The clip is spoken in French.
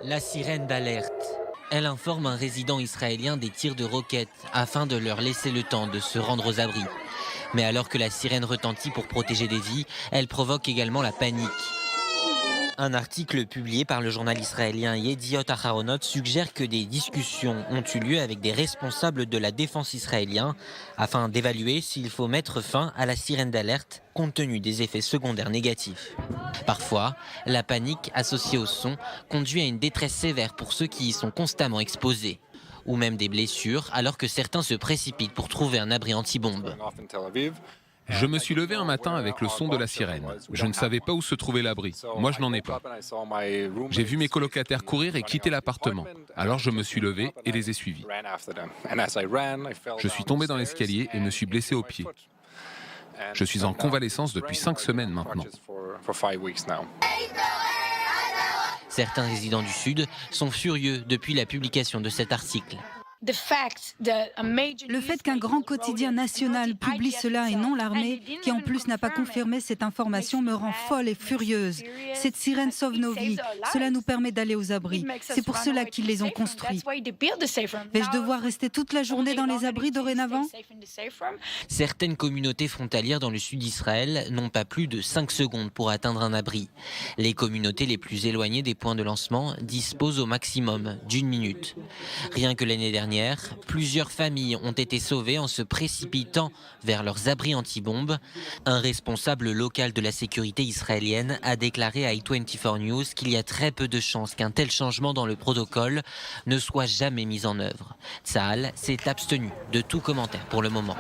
La sirène d'alerte. Elle informe un résident israélien des tirs de roquettes afin de leur laisser le temps de se rendre aux abris. Mais alors que la sirène retentit pour protéger des vies, elle provoque également la panique. Un article publié par le journal israélien Yediot Aharonot suggère que des discussions ont eu lieu avec des responsables de la défense israélien afin d'évaluer s'il faut mettre fin à la sirène d'alerte compte tenu des effets secondaires négatifs. Parfois, la panique associée au son conduit à une détresse sévère pour ceux qui y sont constamment exposés, ou même des blessures alors que certains se précipitent pour trouver un abri anti-bombe. Je me suis levé un matin avec le son de la sirène. Je ne savais pas où se trouvait l'abri. Moi, je n'en ai pas. J'ai vu mes colocataires courir et quitter l'appartement. Alors je me suis levé et les ai suivis. Je suis tombé dans l'escalier et me suis blessé au pied. Je suis en convalescence depuis 5 semaines maintenant. Certains résidents du Sud sont furieux depuis la publication de cet article. Le fait qu'un grand quotidien national publie cela et non l'armée, qui en plus n'a pas confirmé cette information, me rend folle et furieuse. Cette sirène sauve nos vies. Cela nous permet d'aller aux abris. C'est pour cela qu'ils les ont construits. Vais-je devoir rester toute la journée dans les abris dorénavant ? Certaines communautés frontalières dans le sud d'Israël n'ont pas plus de 5 secondes pour atteindre un abri. Les communautés les plus éloignées des points de lancement disposent au maximum d'1 minute. Rien que l'année dernière, plusieurs familles ont été sauvées en se précipitant vers leurs abris anti-bombes. Un responsable local de la sécurité israélienne a déclaré à i24 News qu'il y a très peu de chances qu'un tel changement dans le protocole ne soit jamais mis en œuvre. Tsahal s'est abstenu de tout commentaire pour le moment.